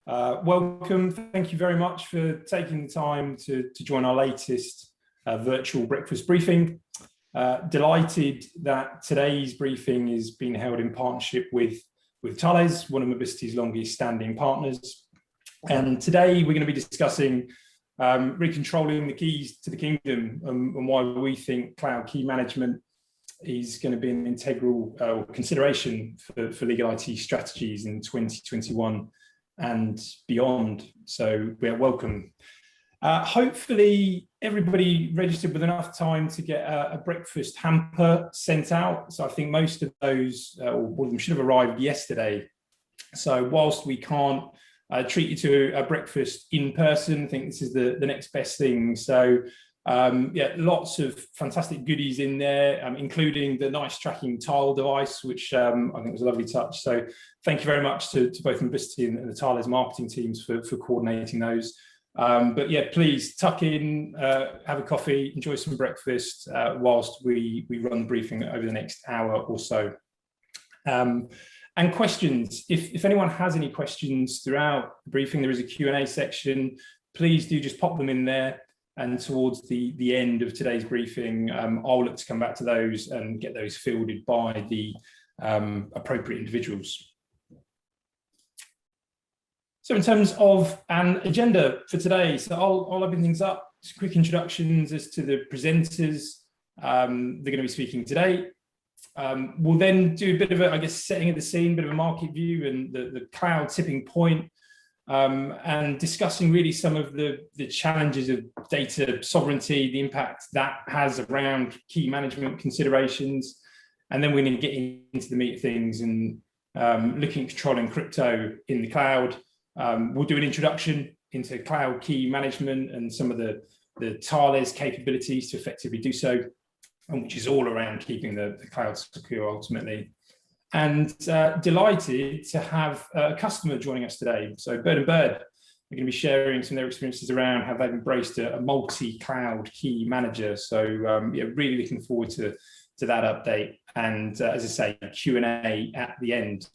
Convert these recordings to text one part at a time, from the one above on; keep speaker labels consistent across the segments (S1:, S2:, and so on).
S1: Welcome. Thank you very much for taking the time to join our latest virtual breakfast briefing. Delighted that today's briefing is being held in partnership with Thales, one of Mobliciti's longest standing partners. And today we're going to be discussing recontrolling the keys to the kingdom and why we think cloud key management is going to be an integral consideration for legal IT strategies in 2021 and beyond. So we're welcome. Hopefully everybody registered with enough time to get a breakfast hamper sent out. So I think most of those, or all of them, should have arrived yesterday. So whilst we can't treat you to a breakfast in person, I think this is the next best thing. So yeah, lots of fantastic goodies in there, including the nice tracking tile device, which I think was a lovely touch. So thank you very much to both Mobliciti and the Thales marketing teams for coordinating those. But yeah, please tuck in, have a coffee, enjoy some breakfast whilst we run the briefing over the next hour or so. And questions, if anyone has any questions throughout the briefing, there is a Q&A section. Please do just pop them in there. And towards the end of today's briefing, I'll look to come back to those and get those fielded by the appropriate individuals. So in terms of an agenda for today, so I'll open things up. Just quick introductions as to the presenters. They're going to be speaking today. We'll then do a bit of a, I guess, setting of the scene, a bit of a market view and the cloud tipping point. And discussing really some of the challenges of data sovereignty, the impact that has around key management considerations. And then we're going to get into the meat of things and looking at controlling crypto in the cloud. We'll do an introduction into cloud key management and some of the Thales capabilities to effectively do so, and which is all around keeping the cloud secure ultimately. And delighted to have a customer joining us today. So Bird & Bird are going to be sharing some of their experiences around how they've embraced a multi-cloud key manager. So yeah, really looking forward to that update. And as I say, Q&A at the end.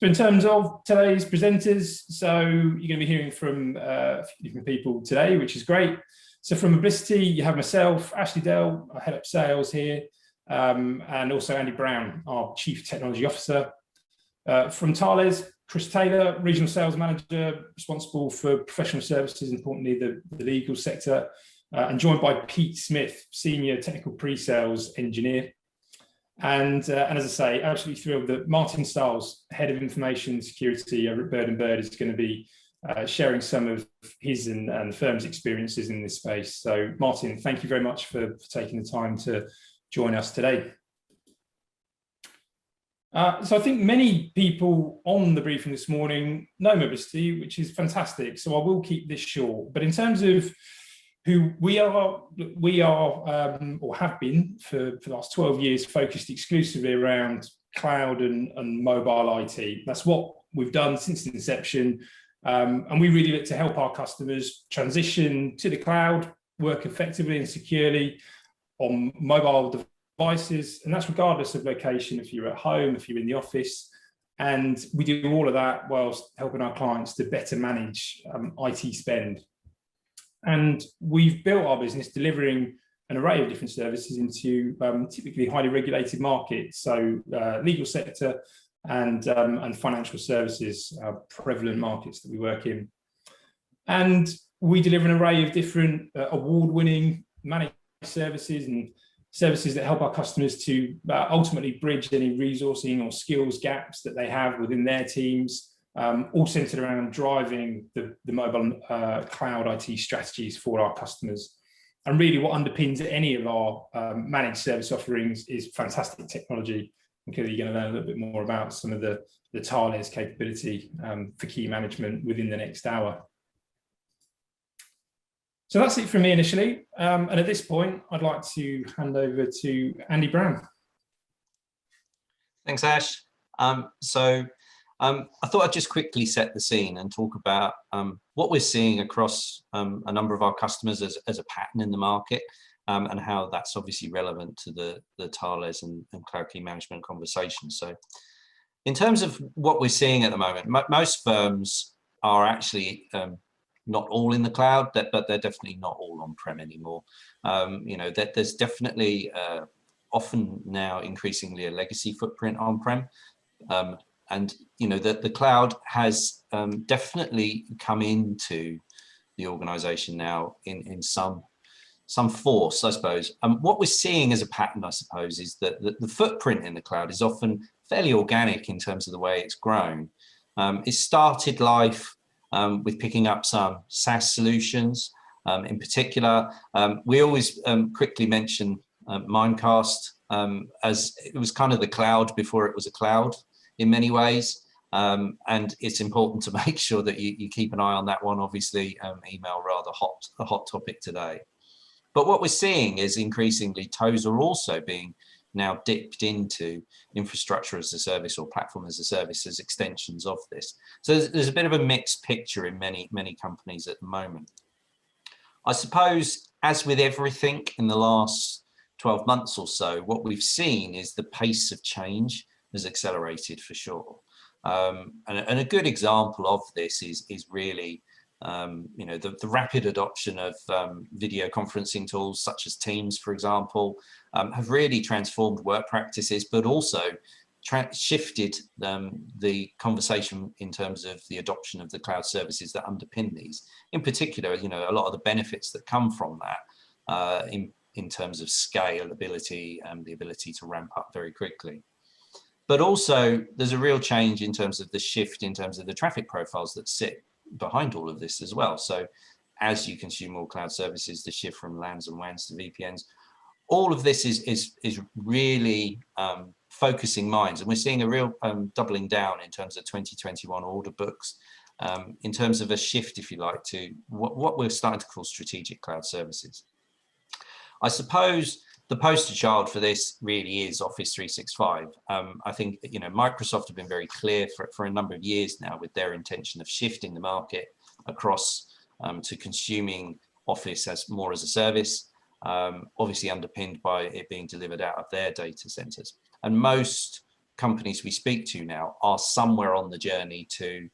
S1: So in terms of today's presenters, so you're going to be hearing from a few different people today, which is great. So from Mobliciti, you have myself, Ashley Dell, I head up sales here. And also Andy Brown, our Chief Technology Officer. From Thales, Chris Taylor, Regional Sales Manager, responsible for professional services, importantly the legal sector, and joined by Pete Smith, Senior Technical Pre-Sales Engineer. And as I say, absolutely thrilled that Martin Stiles, Head of Information Security over at Bird & Bird, is going to be sharing some of his and the firm's experiences in this space. So Martin, thank you very much for taking the time to join us today. So I think many people on the briefing this morning know Mobliciti, which is fantastic. So I will keep this short. But in terms of who we are or have been for the last 12 years focused exclusively around cloud and mobile IT. That's what we've done since inception. And we really look to help our customers transition to the cloud, work effectively and securely on mobile devices, and that's regardless of location, if you're at home, if you're in the office. And we do all of that whilst helping our clients to better manage IT spend. And we've built our business delivering an array of different services into typically highly regulated markets, so legal sector and financial services, prevalent markets that we work in. And we deliver an array of different award-winning managed services and services that help our customers to ultimately bridge any resourcing or skills gaps that they have within their teams, all centered around driving the mobile cloud IT strategies for our customers. And really what underpins any of our managed service offerings is fantastic technology. And clearly you're going to learn a little bit more about some of the Thales capability for key management within the next hour. So that's it from me initially. And at this point, I'd like to hand over to Andy Brown.
S2: Thanks, Ash. I thought I'd just quickly set the scene and talk about what we're seeing across a number of our customers as a pattern in the market, and how that's obviously relevant to the Thales and cloud key management conversation. So In terms of what we're seeing at the moment, most firms are actually not all in the cloud, but they're definitely not all on-prem anymore. You know, there's definitely often now increasingly a legacy footprint on-prem. And, you know, the cloud has definitely come into the organization now in some force, I suppose. What we're seeing as a pattern, I suppose, is that the footprint in the cloud is often fairly organic in terms of the way it's grown. It started life with picking up some SaaS solutions. In particular, we always quickly mention Mimecast as it was kind of the cloud before it was a cloud in many ways. And it's important to make sure that you keep an eye on that one. Obviously, email rather a hot topic today. But what we're seeing is increasingly toes are also being now dipped into infrastructure as a service or platform as a service as extensions of this. So there's a bit of a mixed picture in many companies at the moment. I suppose, as with everything in the last 12 months or so, what we've seen is the pace of change has accelerated for sure. And a good example of this is really you know, the rapid adoption of video conferencing tools such as Teams, for example, have really transformed work practices, but also shifted the conversation in terms of the adoption of the cloud services that underpin these. In particular, you know, a lot of the benefits that come from that in terms of scalability and the ability to ramp up very quickly. But also, there's a real change in terms of the shift in terms of the traffic profiles that sit behind all of this as well. So as you consume more cloud services, the shift from LANs and WANs to VPNs, all of this is really focusing minds. And we're seeing a real doubling down in terms of 2021 order books, in terms of a shift, if you like, to what we're starting to call strategic cloud services. I suppose the poster child for this really is Office 365. I think, you know, Microsoft have been very clear for a number of years now with their intention of shifting the market across to consuming Office as more as a service, obviously underpinned by it being delivered out of their data centers. And most companies we speak to now are somewhere on the journey to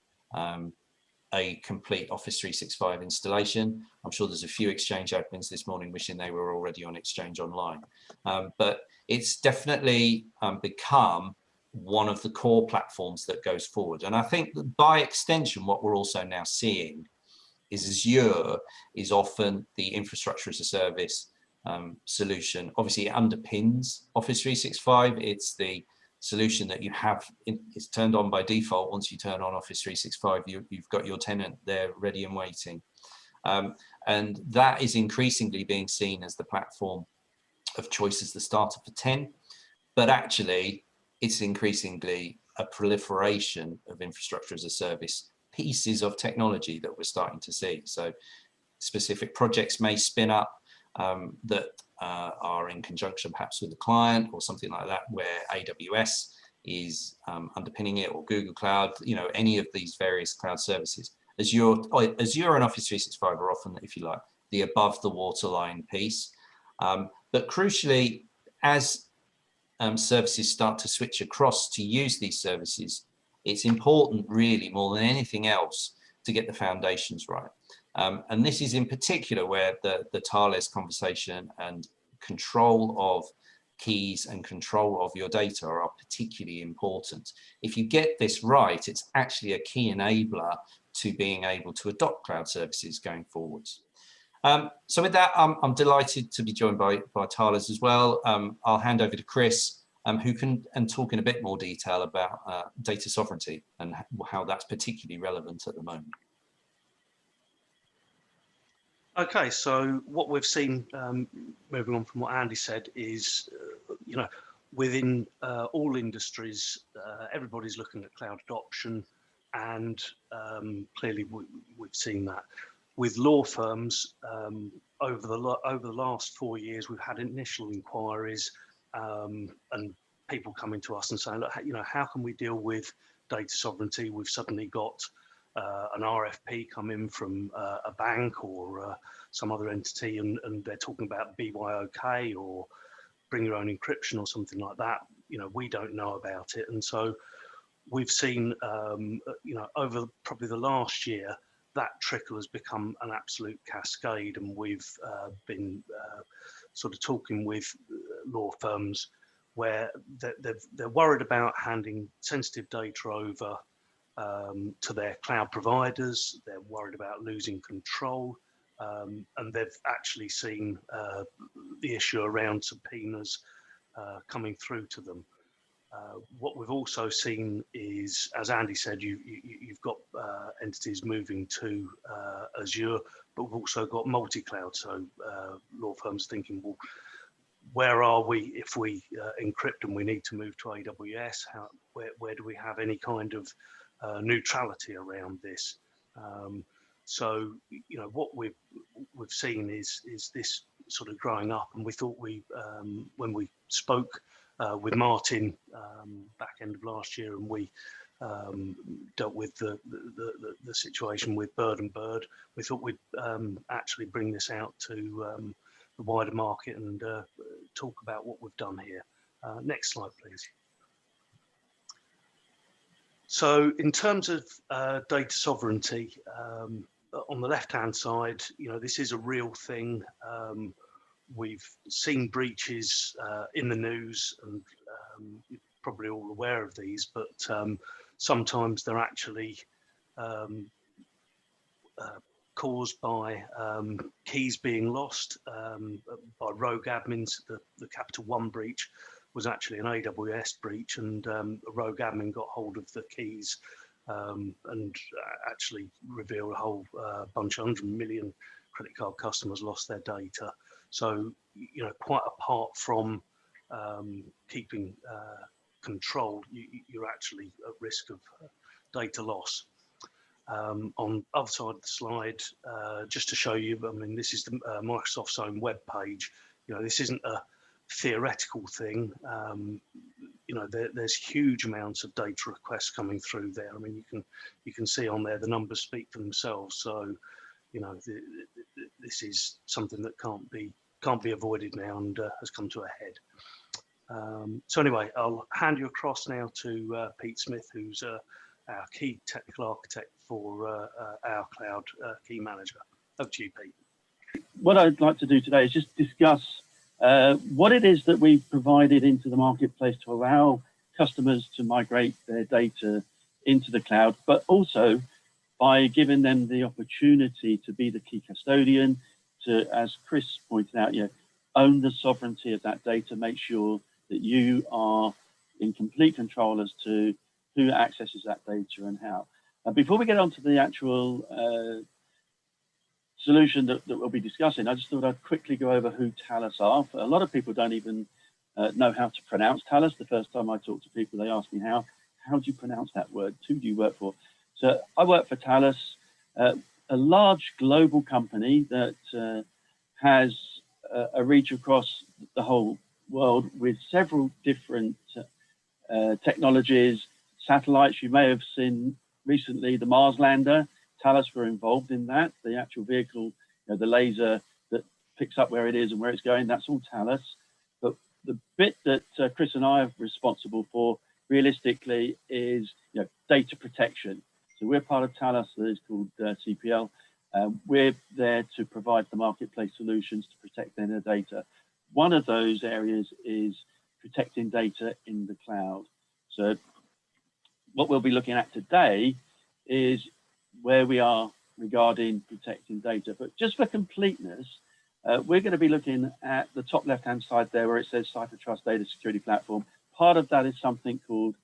S2: a complete Office 365 installation. I'm sure there's a few Exchange openings this morning wishing they were already on Exchange Online. But it's definitely become one of the core platforms that goes forward. And I think that by extension, what we're also now seeing is Azure is often the infrastructure as a service solution. Obviously, it underpins Office 365. It's the solution that you have, it's turned on by default. Once you turn on Office 365, you've got your tenant there ready and waiting. And that is increasingly being seen as the platform of choice as the starter for 10. But actually, it's increasingly a proliferation of infrastructure as a service, pieces of technology that we're starting to see. So specific projects may spin up that are in conjunction perhaps with the client or something like that, where AWS is underpinning it, or Google Cloud, you know, any of these various cloud services. Azure and Office 365 are often, if you like, the above the waterline piece. But crucially, as services start to switch across to use these services, it's important really more than anything else to get the foundations right. And this is in particular where the Thales conversation and control of keys and control of your data are particularly important. If you get this right, it's actually a key enabler to being able to adopt cloud services going forwards. So with that, I'm delighted to be joined by Thales as well. I'll hand over to Chris, who can talk in a bit more detail about data sovereignty and how that's particularly relevant at the moment.
S3: Okay, so what we've seen, moving on from what Andy said, is, you know, within all industries, everybody's looking at cloud adoption, and clearly we've seen that. With law firms, over the last 4 years, we've had initial inquiries and people coming to us and saying, look, you know, how can we deal with data sovereignty? We've suddenly got an RFP come in from a bank or some other entity, and they're talking about BYOK or bring your own encryption or something like that. You know, we don't know about it, and so we've seen, over probably the last year, that trickle has become an absolute cascade, and we've been sort of talking with law firms where they're worried about handing sensitive data over to their cloud providers. They're worried about losing control, and they've actually seen the issue around subpoenas coming through to them. What we've also seen is, as Andy said, you've got entities moving to Azure, but we've also got multi-cloud. So law firms thinking, well, where are we if we encrypt and we need to move to AWS? Where do we have any kind of neutrality around this? So what we've seen is this sort of growing up, and we thought when we spoke with Martin back end of last year, and we dealt with the situation with Bird and Bird, we thought we'd actually bring this out to the wider market and talk about what we've done here. Next slide, please. So in terms of data sovereignty, on the left-hand side, this is a real thing. We've seen breaches in the news, and you're probably all aware of these, but sometimes they're actually caused by keys being lost by rogue admins. The Capital One breach was actually an AWS breach, and a rogue admin got hold of the keys and actually revealed a whole bunch of 100 million credit card customers lost their data. So, quite apart from keeping control, you're actually at risk of data loss. On the other side of the slide, just to show you, I mean, this is the Microsoft's own web page. This isn't a theoretical thing. There's huge amounts of data requests coming through there. I mean, you can see on there the numbers speak for themselves. So, this is something that can't be avoided now, and has come to a head. So anyway, I'll hand you across now to Pete Smith, who's our key technical architect for our cloud key manager. Over to you, Pete.
S4: What I'd like to do today is just discuss what it is that we've provided into the marketplace to allow customers to migrate their data into the cloud, but also by giving them the opportunity to be the key custodian, to, as Chris pointed out, own the sovereignty of that data, make sure that you are in complete control as to who accesses that data and how. Before we get on to the actual solution that we'll be discussing, I just thought I'd quickly go over who Talos are. A lot of people don't even know how to pronounce Talos. The first time I talk to people, they ask me, how do you pronounce that word? Who do you work for? So I work for Talos, a large global company that has a reach across the whole world with several different technologies, satellites. You may have seen recently the Mars lander. Talos were involved in that. The actual vehicle, the laser that picks up where it is and where it's going, that's all Talos. But the bit that Chris and I are responsible for realistically is data protection. So we're part of Talos that is called CPL. We're there to provide the marketplace solutions to protect their data. One of those areas is protecting data in the cloud. So what we'll be looking at today is where we are regarding protecting data. But just for completeness, we're going to be looking at the top left-hand side there where it says CipherTrust Data Security Platform. Part of that is something called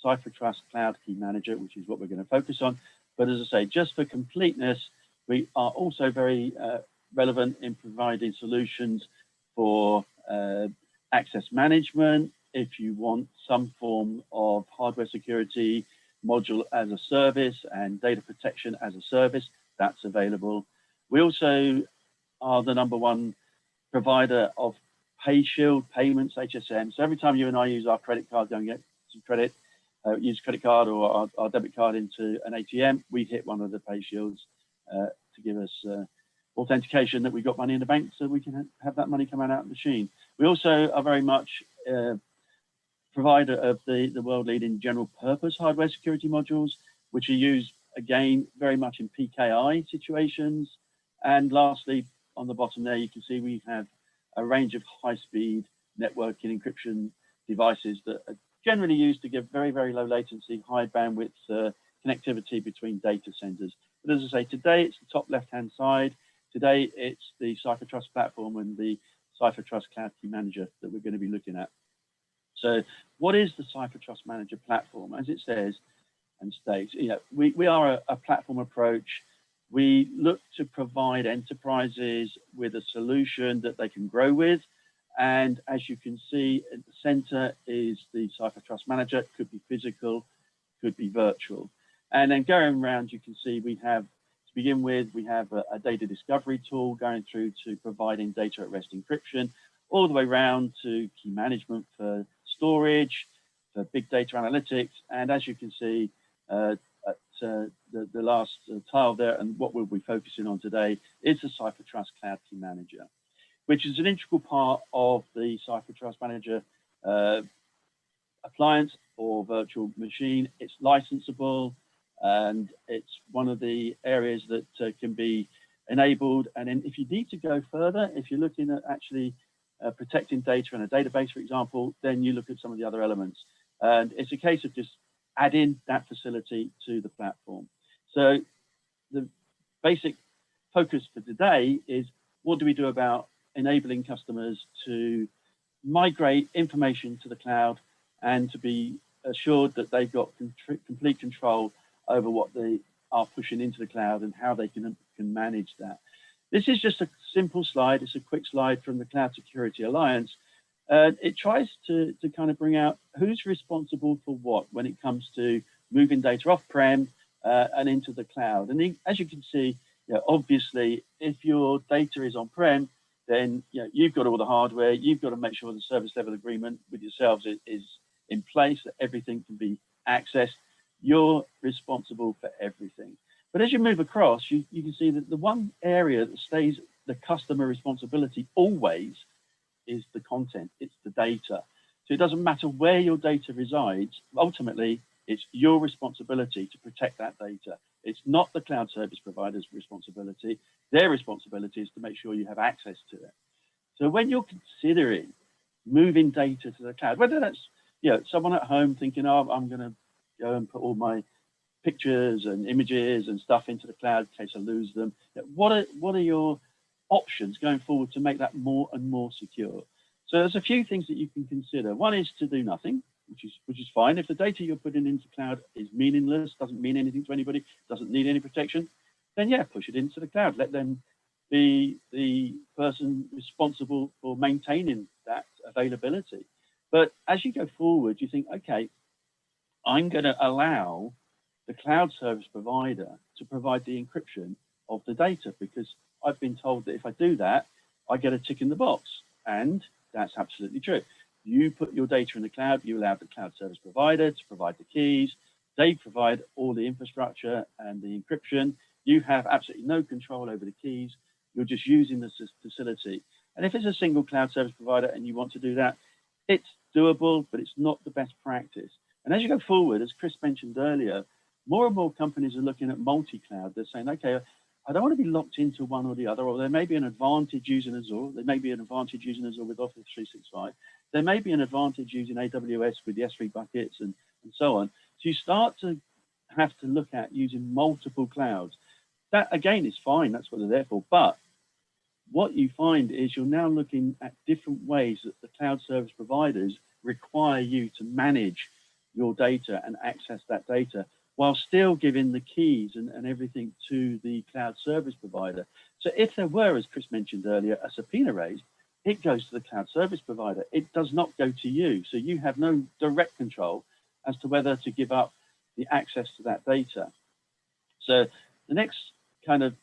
S4: CipherTrust Cloud Key Manager, which is what we're going to focus on. But as I say, just for completeness, we are also very relevant in providing solutions for access management. If you want some form of hardware security, module as a service, and data protection as a service, that's available. We also are the #1 provider of PayShield payments, HSM. So every time you and I use our credit card, go and get some credit, use credit card or our debit card into an ATM, we hit one of the PayShields to give us authentication that we've got money in the bank so we can have that money come out of the machine. We also are very much provider of the world leading general purpose hardware security modules, which are used again very much in PKI situations. And lastly, on the bottom there, you can see we have a range of high-speed networking encryption devices that are generally used to give very, very low latency, high bandwidth connectivity between data centers. But as I say, today it's the top left-hand side. Today it's the CipherTrust platform and the CipherTrust Cloud Key Manager that we're going to be looking at. So what is the CipherTrust Manager platform? As it says and states, we are a platform approach. We look to provide enterprises with a solution that they can grow with. And as you can see at the center is the CipherTrust Manager. It could be physical, could be virtual. And then going around, you can see we have, to begin with, we have a data discovery tool going through to providing data at rest encryption, all the way around to key management for storage, for big data analytics. And as you can see, the last tile there, and what we'll be focusing on today is the CipherTrust Cloud Key Manager, which is an integral part of the CipherTrust Manager appliance or virtual machine. It's licensable, and it's one of the areas that can be enabled. And then if you need to go further, if you're looking at actually protecting data in a database, for example, then you look at some of the other elements. And it's a case of just adding that facility to the platform. So the basic focus for today is, what do we do about enabling customers to migrate information to the cloud and to be assured that they've got complete control over what they are pushing into the cloud and how they can manage that. This is just a simple slide. It's a quick slide from the Cloud Security Alliance. It tries to kind of bring out who's responsible for what when it comes to moving data off-prem and into the cloud. And as you can see, obviously, if your data is on-prem, then you've got all the hardware. You've got to make sure the service level agreement with yourselves is in place, that everything can be accessed. You're responsible for everything. But as you move across, you can see that the one area that stays the customer responsibility always is the content, it's the data. So it doesn't matter where your data resides, ultimately, it's your responsibility to protect that data. It's not the cloud service provider's responsibility. Their responsibility is to make sure you have access to it. So when you're considering moving data to the cloud, whether that's someone at home thinking, oh, I'm going to go and put all my pictures and images and stuff into the cloud in case I lose them, what are your options going forward to make that more and more secure? So there's a few things that you can consider. One is to do nothing, which is fine. If the data you're putting into cloud is meaningless, doesn't mean anything to anybody, doesn't need any protection, then push it into the cloud. Let them be the person responsible for maintaining that availability. But as you go forward, you think, okay, I'm going to allow the cloud service provider to provide the encryption of the data, because I've been told that if I do that, I get a tick in the box. And that's absolutely true. You put your data in the cloud, you allow the cloud service provider to provide the keys. They provide all the infrastructure and the encryption. You have absolutely no control over the keys. You're just using the facility. And if it's a single cloud service provider and you want to do that, it's doable, but it's not the best practice. And as you go forward, as Chris mentioned earlier, more and more companies are looking at multi-cloud. They're saying, okay, I don't want to be locked into one or the other, or there may be an advantage using Azure. There may be an advantage using Azure with Office 365. There may be an advantage using AWS with the S3 buckets and so on. So you start to have to look at using multiple clouds. That, again, is fine. That's what they're there for. But what you find is you're now looking at different ways that the cloud service providers require you to manage your data and access that data, while still giving the keys and everything to the cloud service provider. So if there were, as Chris mentioned earlier, a subpoena raised, it goes to the cloud service provider. It does not go to you. So you have no direct control as to whether to give up the access to that data. So the next kind of,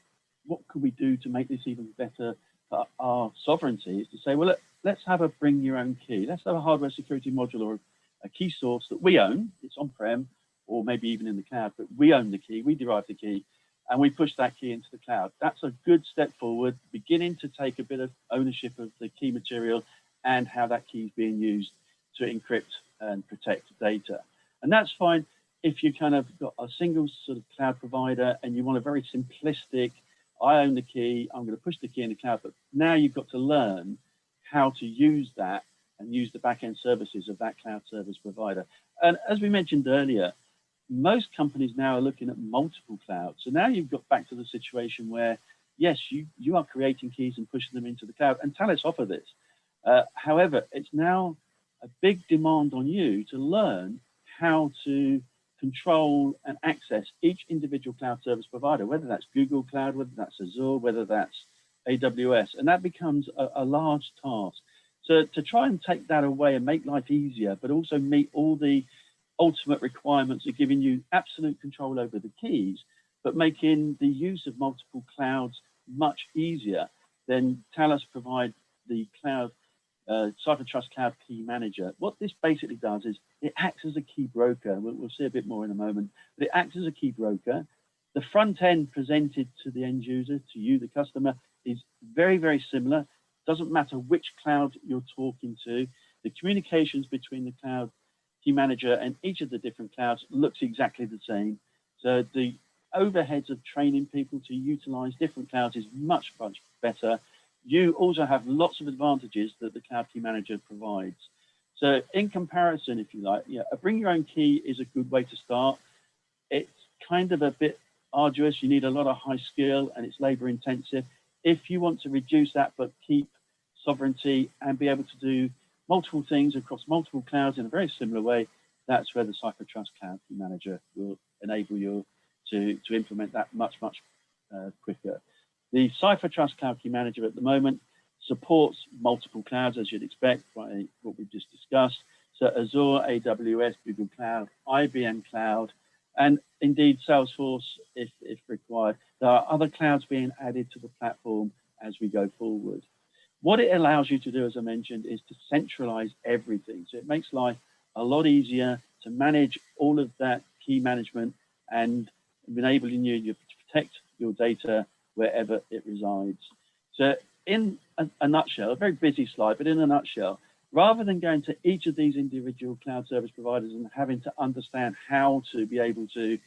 S4: what could we do to make this even better for our sovereignty, is to say, well, let's have a bring your own key. Let's have a hardware security module or a key source that we own. It's on-prem, or maybe even in the cloud, but we own the key, we derive the key, and we push that key into the cloud. That's a good step forward, beginning to take a bit of ownership of the key material and how that key is being used to encrypt and protect data. And that's fine if you kind of got a single sort of cloud provider and you want a very simplistic, I own the key, I'm going to push the key in the cloud, but now you've got to learn how to use that and use the back-end services of that cloud service provider. And as we mentioned earlier, most companies now are looking at multiple clouds. So now you've got back to the situation where, yes, you are creating keys and pushing them into the cloud, and Thales offer this. However, it's now a big demand on you to learn how to control and access each individual cloud service provider, whether that's Google Cloud, whether that's Azure, whether that's AWS, and that becomes a large task. So to try and take that away and make life easier, but also meet all the ultimate requirements of giving you absolute control over the keys, but making the use of multiple clouds much easier, then Thales provide the cloud Cypher Trust Cloud Key Manager. What this basically does is it acts as a key broker. We'll see a bit more in a moment, but it acts as a key broker. The front end presented to the end user, to you, the customer, is very, very similar. Doesn't matter which cloud you're talking to. The communications between the cloud key manager and each of the different clouds looks exactly the same. So the overheads of training people to utilize different clouds is much, much better. You also have lots of advantages that the cloud key manager provides. So in comparison, if you like, a bring your own key is a good way to start. It's kind of a bit arduous. You need a lot of high skill and it's labor intensive. If you want to reduce that but keep sovereignty and be able to do multiple things across multiple clouds in a very similar way, that's where the Cypher Trust Cloud Key Manager will enable you to implement that much, much quicker. The Cypher Trust Cloud Key Manager at the moment supports multiple clouds, as you'd expect, by what we've just discussed. So Azure, AWS, Google Cloud, IBM Cloud, and indeed Salesforce if required. There are other clouds being added to the platform as we go forward. What it allows you to do, as I mentioned, is to centralize everything. So it makes life a lot easier to manage all of that key management and enabling you to protect your data wherever it resides. So in a nutshell, a very busy slide, but in a nutshell, rather than going to each of these individual cloud service providers and having to understand how to be able to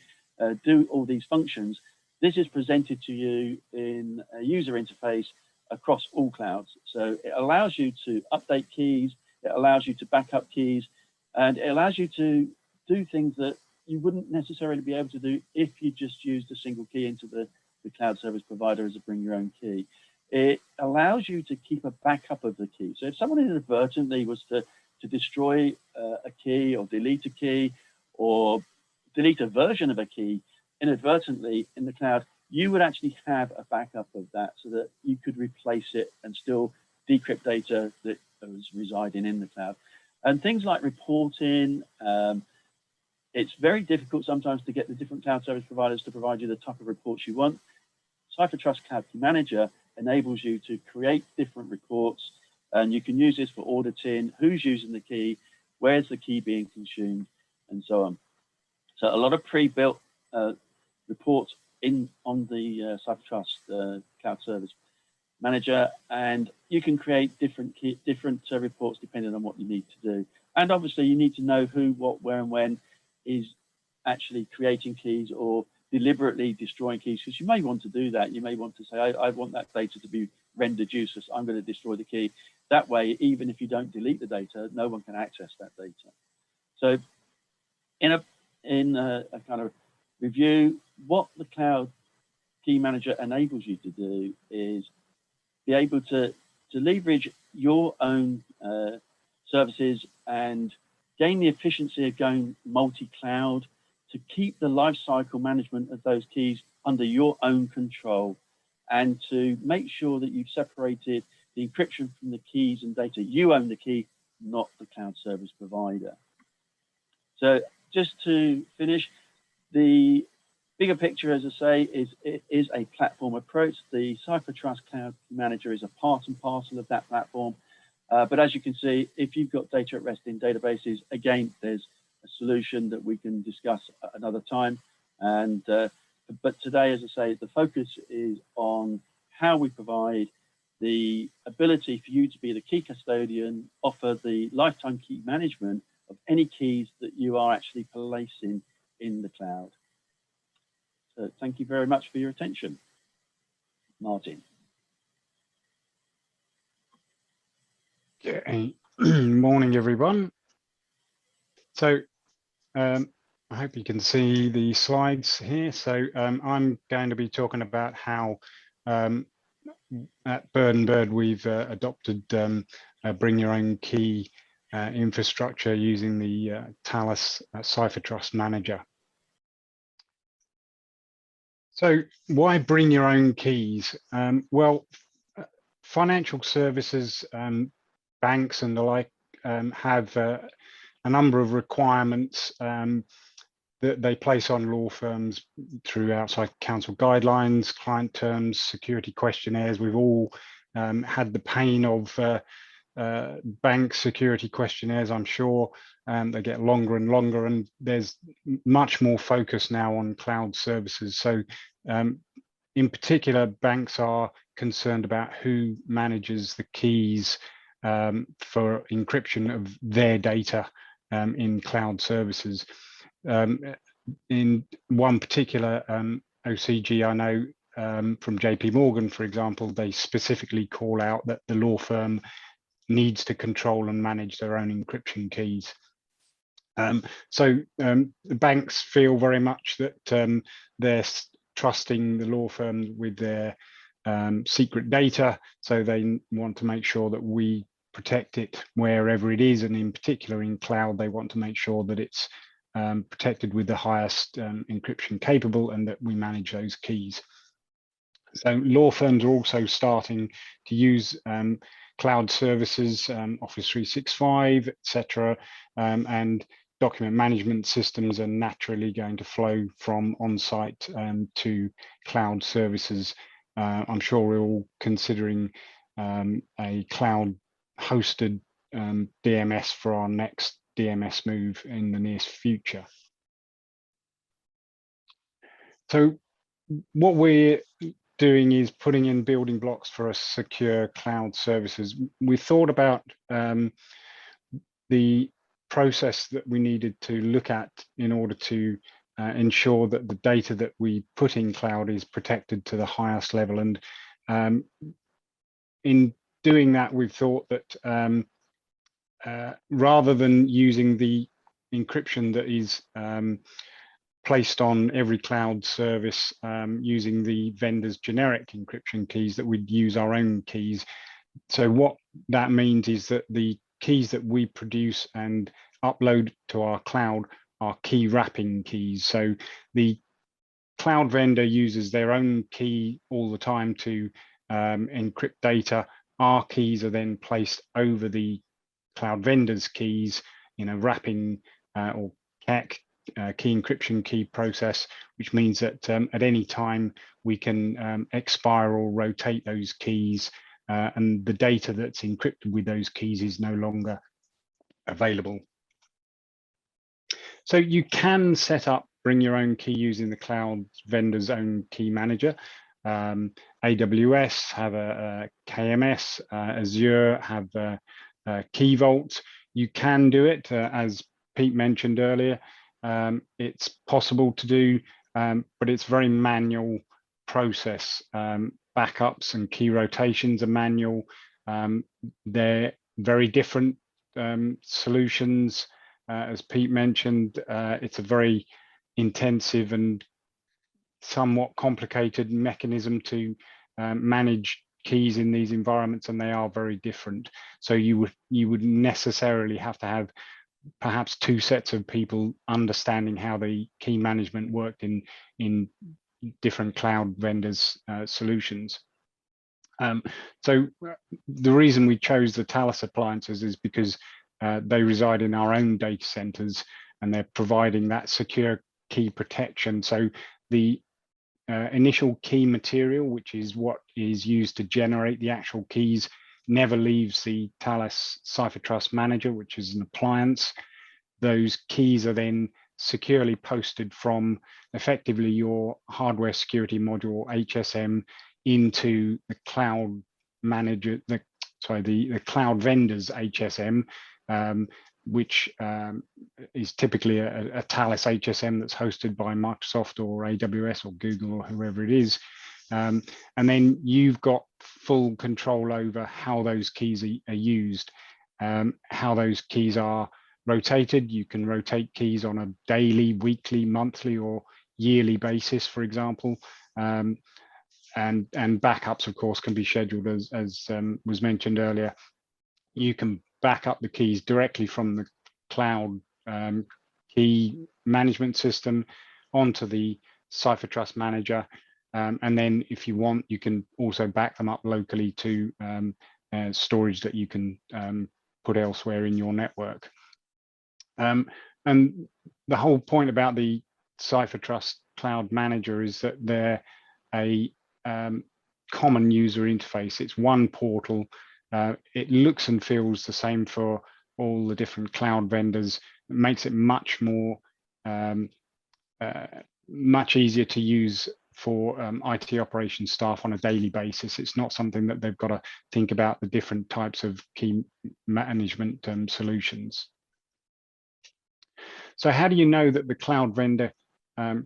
S4: do all these functions, this is presented to you in a user interface across all clouds. So it allows you to update keys, it allows you to back up keys, and it allows you to do things that you wouldn't necessarily be able to do if you just used a single key into the cloud service provider as a bring your own key. It allows you to keep a backup of the key. So if someone inadvertently was to destroy a key or delete a key or delete a version of a key inadvertently in the cloud, you would actually have a backup of that so that you could replace it and still decrypt data that was residing in the cloud. And things like reporting, it's very difficult sometimes to get the different cloud service providers to provide you the type of reports you want. Cypher Trust Cloud Key Manager enables you to create different reports, and you can use this for auditing who's using the key, where's the key being consumed, and so on. So a lot of pre-built reports on the Cypher Trust Cloud Service Manager, and you can create different reports depending on what you need to do. And obviously you need to know who, what, where, and when is actually creating keys or deliberately destroying keys, because you may want to do that. You may want to say, I want that data to be rendered useless. I'm going to destroy the key. That way, even if you don't delete the data, no one can access that data. So in a kind of review, what the Cloud Key Manager enables you to do is be able to leverage your own services and gain the efficiency of going multi-cloud, to keep the lifecycle management of those keys under your own control, and to make sure that you've separated the encryption from the keys and data. You own the key, not the cloud service provider. So just to finish, the bigger picture, as I say, it is a platform approach. The Cypher Trust Cloud Manager is a part and parcel of that platform. But as you can see, if you've got data at rest in databases, again, there's a solution that we can discuss at another time. And but today, as I say, the focus is on how we provide the ability for you to be the key custodian, offer the lifetime key management of any keys that you are actually placing in the cloud. So thank you very much for your attention. Martin.
S5: Okay. Morning, everyone. So I hope you can see the slides here. So I'm going to be talking about how at Bird and Bird we've adopted bring your own key infrastructure using the Thales Cipher Trust Manager. So why bring your own keys? Well, financial services, banks and the like have a number of requirements that they place on law firms through outside counsel guidelines, client terms, security questionnaires. We've all had the pain of bank security questionnaires, I'm sure. They get longer and longer, and there's much more focus now on cloud services. So in particular, banks are concerned about who manages the keys for encryption of their data in cloud services. In one particular OCG I know from JP Morgan, for example, they specifically call out that the law firm needs to control and manage their own encryption keys. So the banks feel very much that they're trusting the law firm with their secret data, so they want to make sure that we protect it wherever it is, and in particular in cloud, they want to make sure that it's protected with the highest encryption capable, and that we manage those keys. So law firms are also starting to use cloud services, Office 365, etc., and document management systems are naturally going to flow from on-site to cloud services. I'm sure we're all considering a cloud-hosted DMS for our next DMS move in the near future. So what we're doing is putting in building blocks for a secure cloud services. We thought about the process that we needed to look at in order to ensure that the data that we put in cloud is protected to the highest level. And in doing that, we've thought that rather than using the encryption that is placed on every cloud service using the vendor's generic encryption keys, that we'd use our own keys. So what that means is that the keys that we produce and upload to our cloud are key wrapping keys. So the cloud vendor uses their own key all the time to encrypt data. Our keys are then placed over the cloud vendor's keys in a wrapping or KEK, key encryption key process, which means that at any time we can expire or rotate those keys, and the data that's encrypted with those keys is no longer available. So you can set up bring your own key using the cloud vendor's own key manager. AWS have a KMS, Azure have a Key Vault. You can do it as Pete mentioned earlier. It's possible to do, but it's very manual process. Backups and key rotations are manual. They're very different solutions. As Pete mentioned, it's a very intensive and somewhat complicated mechanism to manage keys in these environments, and they are very different. So you would necessarily have to have perhaps two sets of people understanding how the key management worked in different cloud vendors' solutions. So the reason we chose the Thales appliances is because they reside in our own data centers, and they're providing that secure key protection. So the initial key material, which is what is used to generate the actual keys, never leaves the Thales Cipher Trust Manager, which is an appliance. Those keys are then securely posted from effectively your hardware security module, HSM, into the cloud manager, the cloud vendor's HSM. which is typically a Thales HSM that's hosted by Microsoft or AWS or Google or whoever it is. And then you've got full control over how those keys are used, how those keys are rotated. You can rotate keys on a daily, weekly, monthly, or yearly basis, for example. And backups, of course, can be scheduled as was mentioned earlier. You can back up the keys directly from the cloud key management system onto the Cipher Trust Manager. And then if you want, you can also back them up locally to storage that you can put elsewhere in your network. And the whole point about the Cipher Trust Cloud Manager is that they're a common user interface. It's one portal. It looks and feels the same for all the different cloud vendors. It makes it much more, much easier to use for IT operations staff on a daily basis. It's not something that they've got to think about the different types of key management solutions. So how do you know that the cloud vendor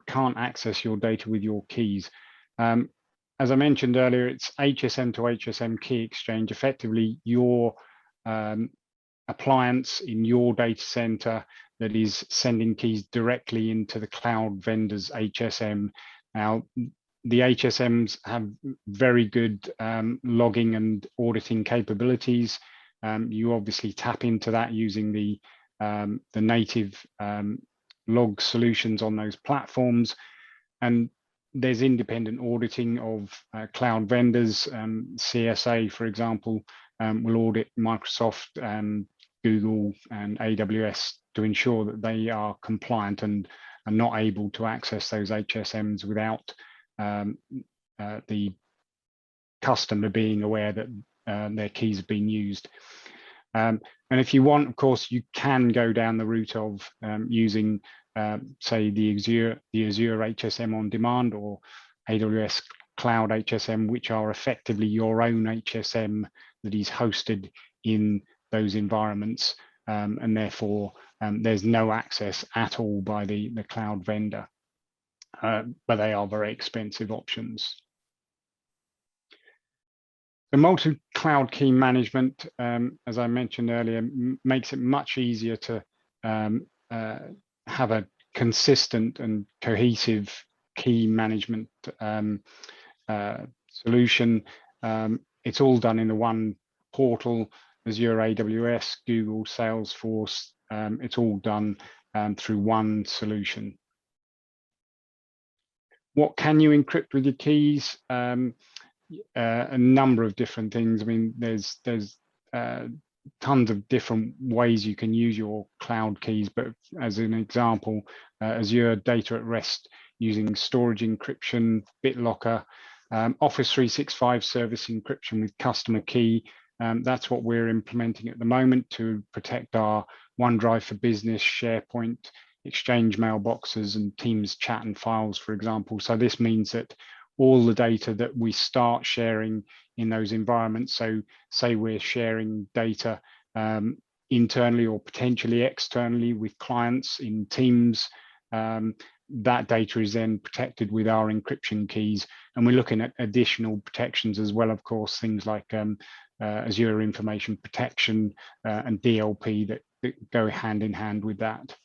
S5: can't access your data with your keys? As I mentioned earlier, it's HSM to HSM key exchange, effectively your appliance in your data center that is sending keys directly into the cloud vendor's HSM. Now, the HSMs have very good logging and auditing capabilities. You obviously tap into that using the native log solutions on those platforms. And there's independent auditing of cloud vendors. CSA, for example, will audit Microsoft, Google, and AWS to ensure that they are compliant and are not able to access those HSMs without the customer being aware that their keys have been used. And if you want, of course, you can go down the route of using, say, the Azure HSM on demand or AWS Cloud HSM, which are effectively your own HSM that is hosted in those environments, and therefore there's no access at all by the cloud vendor, but they are very expensive options. The multi-cloud key management, as I mentioned earlier, makes it much easier to have a consistent and cohesive key management solution. It's all done in the one portal, Azure, AWS, Google, Salesforce. It's all done through one solution. What can you encrypt with your keys? A number of different things. I mean, there's tons of different ways you can use your cloud keys, but as an example, Azure data at rest using storage encryption, BitLocker, Office 365 service encryption with customer key. That's what we're implementing at the moment to protect our OneDrive for Business, SharePoint, Exchange mailboxes, and Teams chat and files, for example. So this means that all the data that we start sharing in those environments, so say we're sharing data internally or potentially externally with clients in Teams, that data is then protected with our encryption keys. And we're looking at additional protections as well, of course, things like Azure Information Protection and DLP that go hand in hand with that.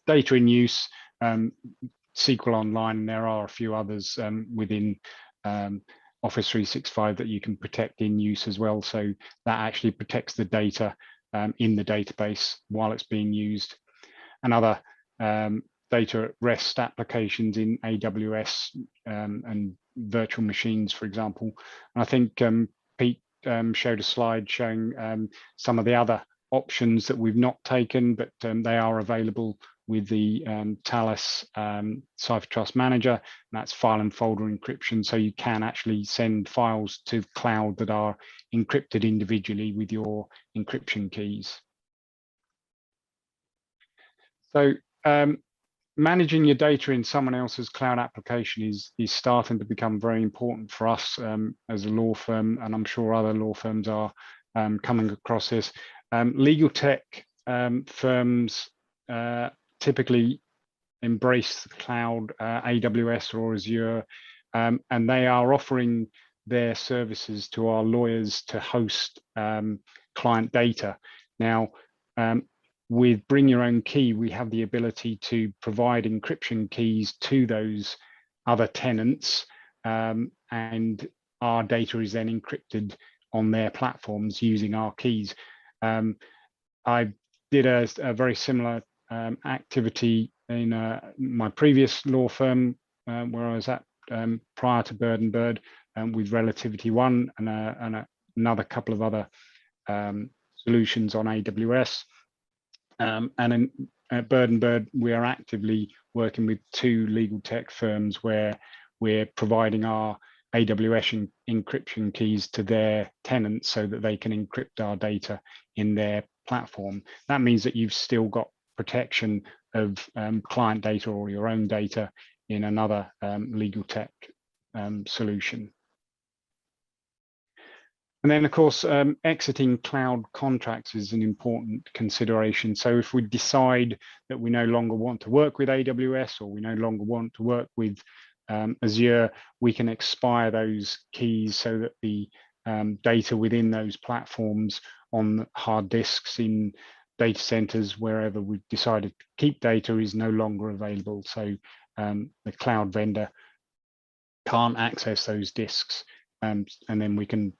S5: Data in use, SQL Online, and there are a few others within Office 365 that you can protect in use as well. So that actually protects the data in the database while it's being used. And other data at rest applications in AWS and virtual machines, for example. And I think Pete showed a slide showing some of the other options that we've not taken, but they are available with the Thales Cipher Trust Manager, and that's file and folder encryption. So you can actually send files to the cloud that are encrypted individually with your encryption keys. So managing your data in someone else's cloud application is starting to become very important for us as a law firm, and I'm sure other law firms are coming across this. Legal tech firms typically embrace the cloud, AWS or Azure, and they are offering their services to our lawyers to host client data. Now, with Bring Your Own Key, we have the ability to provide encryption keys to those other tenants, and our data is then encrypted on their platforms using our keys. I did a very similar activity in my previous law firm where I was at prior to Bird & Bird, with Relativity One and another couple of other solutions on AWS. And in Bird & Bird, we are actively working with 2 legal tech firms where we're providing our AWS encryption keys to their tenants so that they can encrypt our data in their platform. That means that you've still got protection of client data or your own data in another legal tech solution. And then, of course, exiting cloud contracts is an important consideration. So if we decide that we no longer want to work with AWS or we no longer want to work with Azure, we can expire those keys so that the data within those platforms on hard disks in data centers, wherever we've decided to keep data, is no longer available. So the cloud vendor can't access those disks, and then we can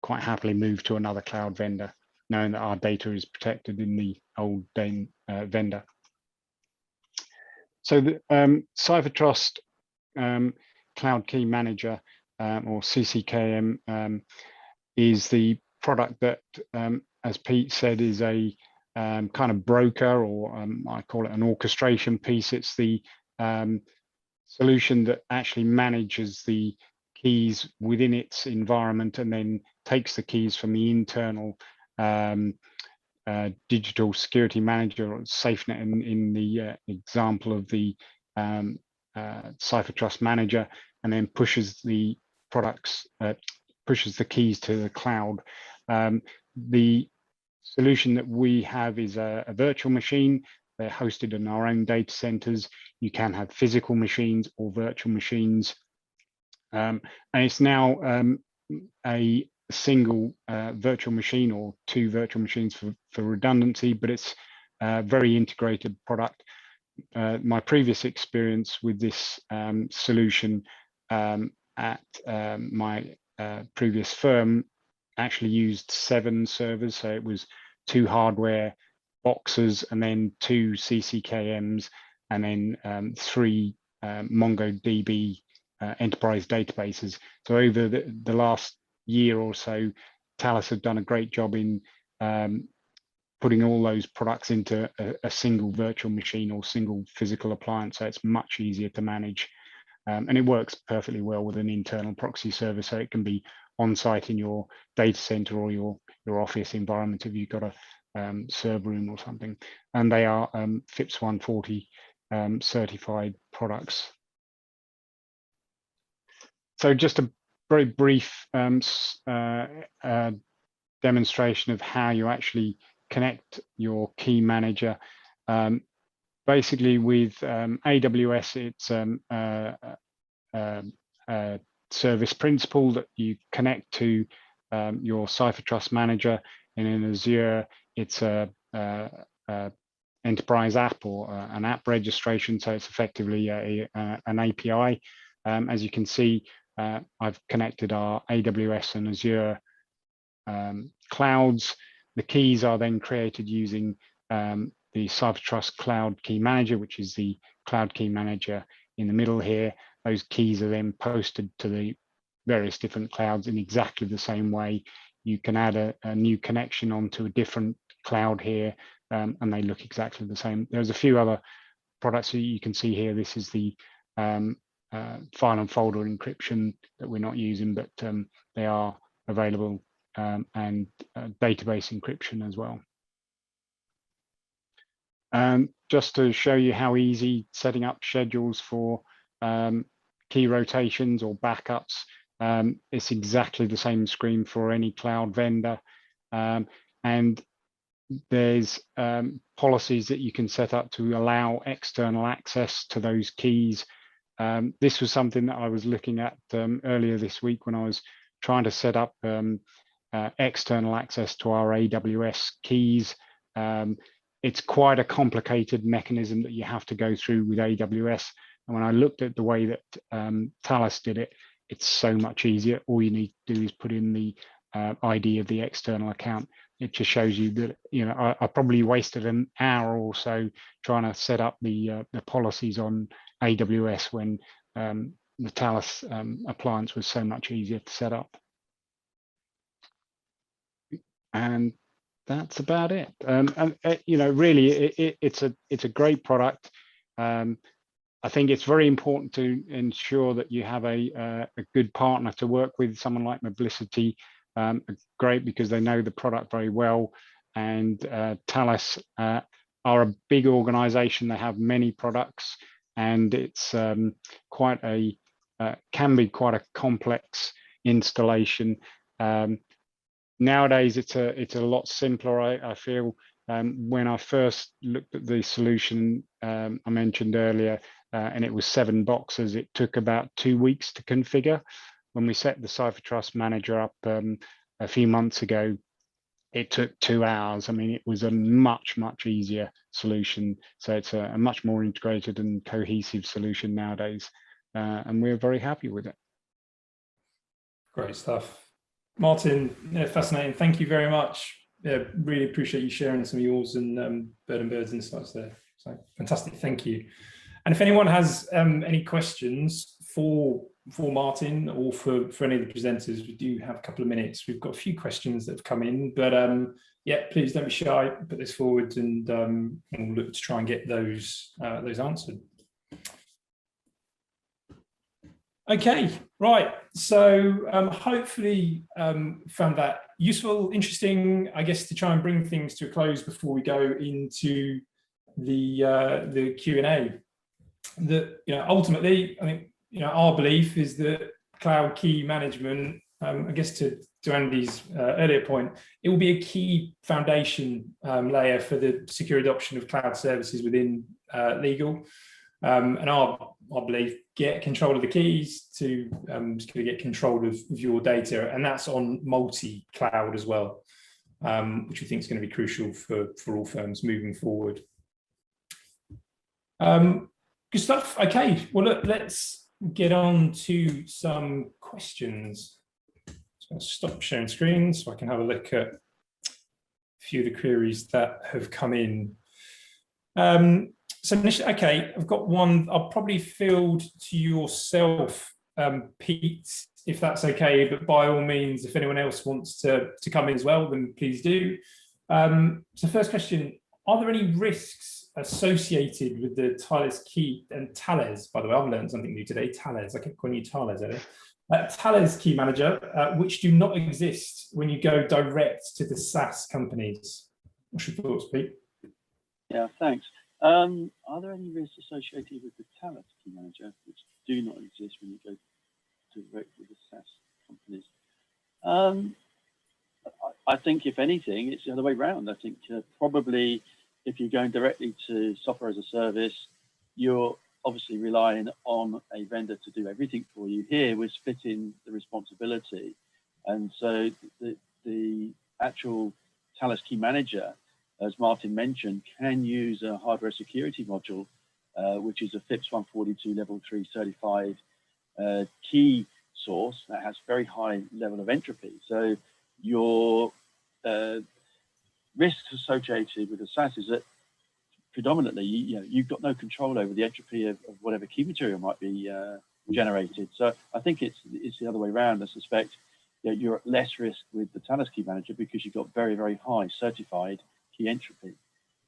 S5: quite happily move to another cloud vendor, knowing that our data is protected in the old vendor. So the CipherTrust Cloud Key Manager, or CCKM, is the product that, as Pete said, is a kind of broker, or I call it an orchestration piece. It's the solution that actually manages the keys within its environment and then takes the keys from the internal digital security manager, or SafeNet in the example of the CipherTrust Manager, and then pushes the pushes the keys to the cloud. The solution that we have is a virtual machine. They're hosted in our own data centers. You can have physical machines or virtual machines. And it's now a single virtual machine, or 2 virtual machines for redundancy, but it's a very integrated product. My previous experience with this solution at my previous firm actually used 7 servers. So it was 2 hardware boxes and then 2 CCKMs and then 3 MongoDB enterprise databases. So over the last year or so, Thales have done a great job in putting all those products into a single virtual machine or single physical appliance. So it's much easier to manage. And it works perfectly well with an internal proxy server, so it can be on site in your data center or your office environment if you've got a server room or something. And they are FIPS 140 certified products. So just a very brief demonstration of how you actually connect your key manager. Basically with AWS, it's a service principal that you connect to your CipherTrust Manager, and in Azure, it's a enterprise app or an app registration. So it's effectively an API. As you can see, I've connected our AWS and Azure clouds. The keys are then created using the CipherTrust Cloud Key Manager, which is the Cloud Key Manager in the middle here. Those keys are then posted to the various different clouds in exactly the same way. You can add a new connection onto a different cloud here, and they look exactly the same. There's a few other products that you can see here. This is the file and folder encryption that we're not using, but they are available, and database encryption as well. Just to show you how easy setting up schedules for key rotations or backups, it's exactly the same screen for any cloud vendor. And there's policies that you can set up to allow external access to those keys. This was something that I was looking at earlier this week when I was trying to set up external access to our AWS keys. It's quite a complicated mechanism that you have to go through with AWS. And when I looked at the way that Thales did it, it's so much easier. All you need to do is put in the ID of the external account. It just shows you that, you know, I probably wasted an hour or so trying to set up the policies on AWS when the Thales appliance was so much easier to set up. And that's about it. And you know, really, it's a great product. I think it's very important to ensure that you have a good partner to work with. Someone like Mobliciti, great because they know the product very well. And Thales are a big organization. They have many products, and it's quite a can be quite a complex installation. Nowadays, it's a lot simpler. I feel when I first looked at the solution I mentioned earlier, and it was 7 boxes. It took about 2 weeks to configure. When we set the Cipher Trust Manager up a few months ago, it took 2 hours. I mean, it was a much easier solution. So it's a much more integrated and cohesive solution nowadays, and we're very happy with it.
S1: Great stuff. Martin, fascinating. Thank you very much. Yeah, really appreciate you sharing some of yours and Bird&Bird's insights there. So fantastic, thank you. And if anyone has any questions for Martin or for any of the presenters, we do have a couple of minutes. We've got a few questions that have come in, but yeah, please don't be shy. Put this forward, and we'll look to try and get those answered. Okay, right. So hopefully found that useful, interesting. I guess to try and bring things to a close before we go into the Q&A. That, you know, ultimately, I think, you know, our belief is that cloud key management, I guess to Andy's earlier point, it will be a key foundation layer for the secure adoption of cloud services within legal. And our belief, get control of the keys to get control of your data, and that's on multi-cloud as well, which we think is going to be crucial for all firms moving forward. Good stuff. Okay, well, look, let's get on to some questions. So I'll stop sharing screen so I can have a look at a few of the queries that have come in. So initially, okay, I've got one I'll probably field to yourself, Pete, if that's okay, but by all means, if anyone else wants to come in as well, then please do. So first question, are there any risks associated with the Thales key and Thales, by the way, I've learned something new today, Thales, I kept calling you Thales, Thales key manager, which do not exist when you go direct to the SaaS companies? What's your thoughts, Pete?
S4: Yeah, thanks. Are there any risks associated with the Thales key manager which do not exist when you go direct with the SaaS companies? I think, if anything, it's the other way around. I think probably if you're going directly to software as a service, you're obviously relying on a vendor to do everything for you. Here, we're splitting the responsibility. And so the actual Thales key manager, as Martin mentioned, can use a hardware security module, which is a FIPS 142 level 3 certified key source that has very high level of entropy. So your risks associated with the SaaS is that predominantly, you've got no control over the entropy of whatever key material might be generated. So I think it's the other way around. I suspect you're at less risk with the Thales key manager because you've got very, very high certified key entropy.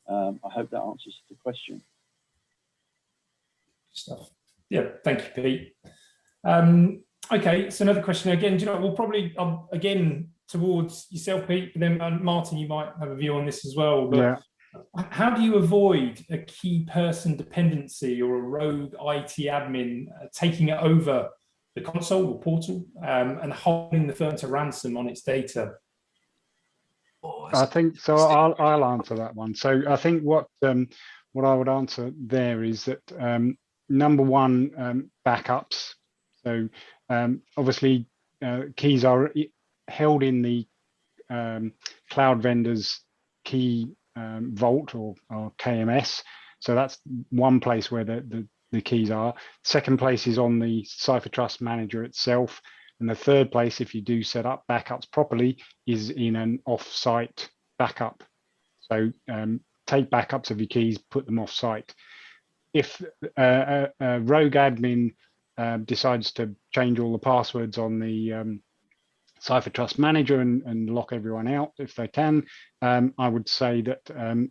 S4: I hope that answers the question.
S1: Stuff. Yeah, thank you, Pete. Okay, so another question again. Do you know, we'll probably again towards yourself, Pete, but then Martin, you might have a view on this as well. But yeah, how do you avoid a key person dependency or a rogue IT admin taking it over the console or portal and holding the firm to ransom on its data?
S2: Or
S5: I think so. I'll answer that one. So I think what I would answer there is that number one, backups. So obviously keys are held in the cloud vendor's key vault or KMS. So that's one place where the keys are. Second place is on the Cipher Trust Manager itself. And the third place, if you do set up backups properly, is in an off-site backup. So take backups of your keys, put them off-site. If a rogue admin decides to change all the passwords on the Cipher Trust Manager and lock everyone out if they can, I would say that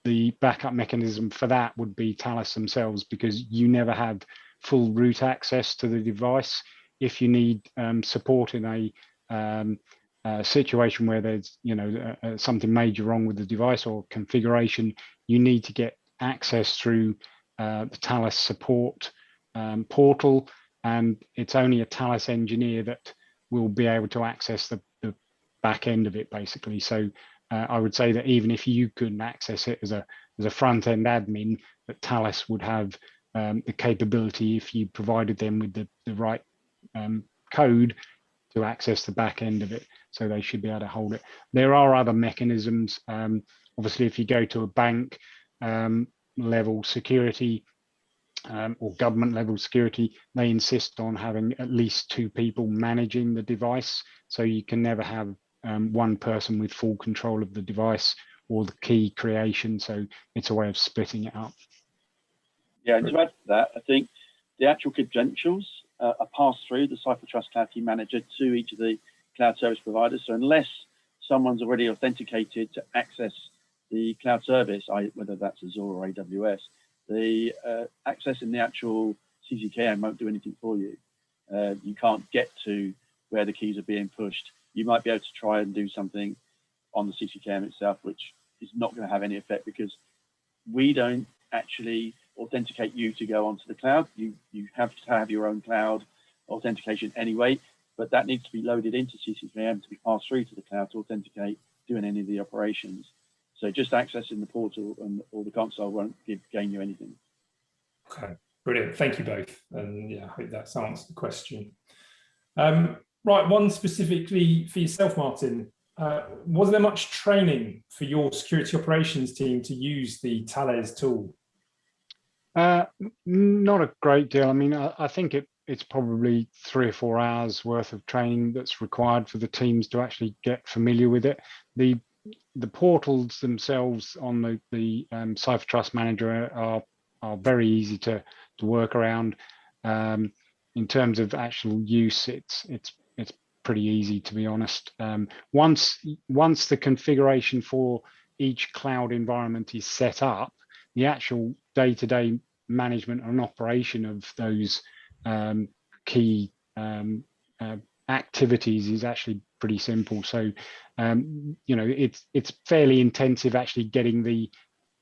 S5: the backup mechanism for that would be Thales themselves, because you never have full root access to the device. If you need support in a situation where there's something major wrong with the device or configuration, you need to get access through the Thales support portal, and it's only a Thales engineer that will be able to access the back end of it, basically. So I would say that even if you couldn't access it as a front end admin, that Thales would have the capability, if you provided them with the right code, to access the back end of it. So they should be able to hold it. There are other mechanisms. Obviously, if you go to a bank level security or government level security, they insist on having at least 2 people managing the device. So you can never have one person with full control of the device or the key creation. So it's a way of splitting it up.
S4: Yeah, and to add to that, I think the actual credentials are passed through the Cipher Trust Cloud Key Manager to each of the cloud service providers. So unless someone's already authenticated to access the cloud service, whether that's Azure or AWS, the access in the actual CCKM won't do anything for you. You can't get to where the keys are being pushed. You might be able to try and do something on the CCKM itself, which is not going to have any effect, because we don't actually authenticate you to go onto the cloud. You have to have your own cloud authentication anyway, but that needs to be loaded into CCKM to be passed through to the cloud to authenticate doing any of the operations. So just accessing the portal or the console won't gain you anything.
S1: Okay, brilliant. Thank you both. And yeah, I hope that's answered the question. Right, one specifically for yourself, Martin. Was there much training for your security operations team to use the Thales tool?
S5: Not a great deal. I mean, I think it's probably 3 or 4 hours worth of training that's required for the teams to actually get familiar with it. The portals themselves on the Cipher Trust Manager are very easy to work around. In terms of actual use, it's pretty easy, to be honest. Once the configuration for each cloud environment is set up, the actual day-to-day management and operation of those key activities is actually pretty simple. So it's fairly intensive actually getting the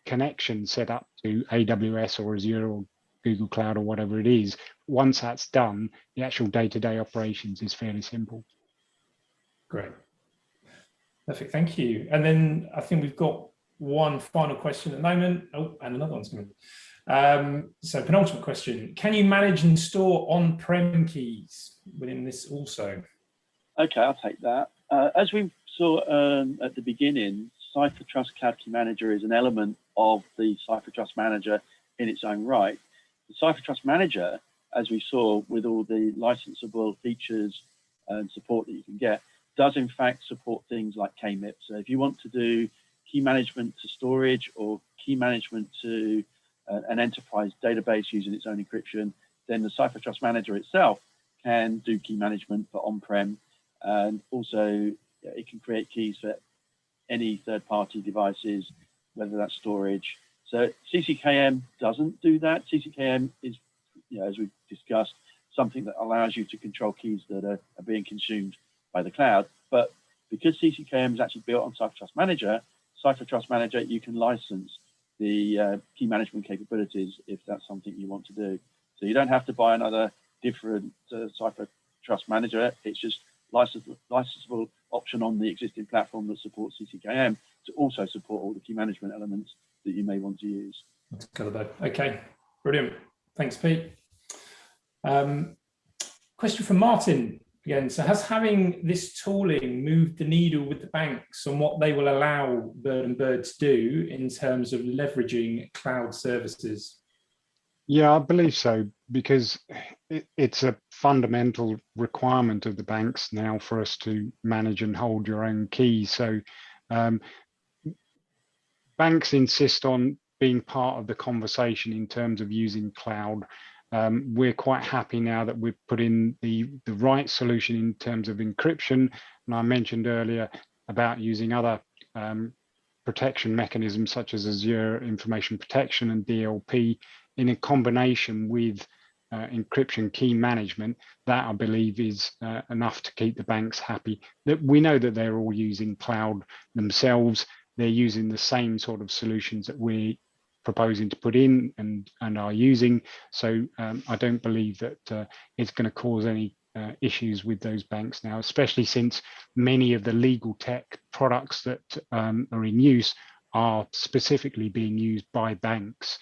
S5: connection set up to AWS or Azure or Google Cloud or whatever it is. Once that's done, the actual day-to-day operations is fairly simple.
S1: Great. Perfect, thank you. And then I think we've got one final question at the moment. Oh, and another one's coming. So penultimate question, can you manage and store on-prem keys within this also?
S4: Okay, I'll take that. As we saw at the beginning, Cipher Trust Cloud Key Manager is an element of the Cipher Trust Manager in its own right. The Cipher Trust Manager, as we saw with all the licensable features and support that you can get, does in fact support things like KMIP. So if you want to do key management to storage or key management to an enterprise database using its own encryption, then the Cipher Trust Manager itself can do key management for on-prem, and also it can create keys for any third-party devices, whether that's storage. So CCKM doesn't do that. CCKM is, as we've discussed, something that allows you to control keys that are being consumed by the cloud. But because CCKM is actually built on Cipher Trust Manager, you can license the key management capabilities if that's something you want to do. So you don't have to buy another different Cipher Trust Manager. It's just licensable option on the existing platform that supports CCKM to also support all the key management elements that you may want to use.
S1: Okay, brilliant. Thanks, Pete. Question from Martin again. So has having this tooling moved the needle with the banks on what they will allow Bird to do in terms of leveraging cloud services?
S5: Yeah, I believe so, because it's a fundamental requirement of the banks now for us to manage and hold your own keys. So banks insist on being part of the conversation in terms of using cloud. We're quite happy now that we've put in the right solution in terms of encryption. And I mentioned earlier about using other protection mechanisms such as Azure Information Protection and DLP in a combination with encryption key management. That, I believe, is enough to keep the banks happy. That we know that they're all using cloud themselves. They're using the same sort of solutions that we're proposing to put in and are using. So I don't believe that it's going to cause any issues with those banks now, especially since many of the legal tech products that are in use are specifically being used by banks.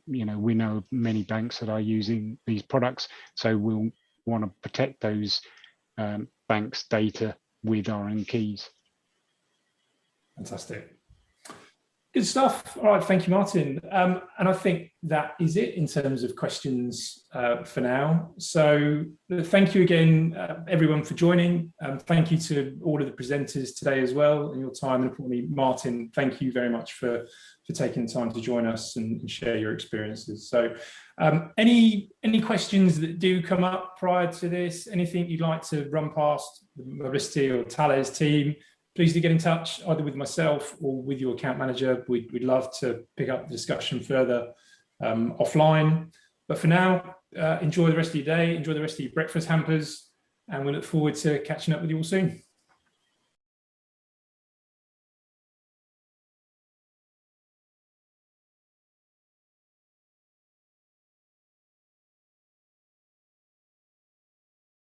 S5: You know, we know of many banks that are using these products, so we'll want to protect those banks' data with our own keys.
S1: Fantastic. Good stuff. All right, thank you, Martin. And I think that is it in terms of questions for now. So thank you again, everyone, for joining. Thank you to all of the presenters today as well, and your time. And importantly, Martin, thank you very much for taking the time to join us and share your experiences. So any questions that do come up prior to this, anything you'd like to run past the Mobliciti or Thales team, please do get in touch either with myself or with your account manager. We'd love to pick up the discussion further offline. But for now, enjoy the rest of your day, enjoy the rest of your breakfast hampers, and we look forward to catching up with you all soon.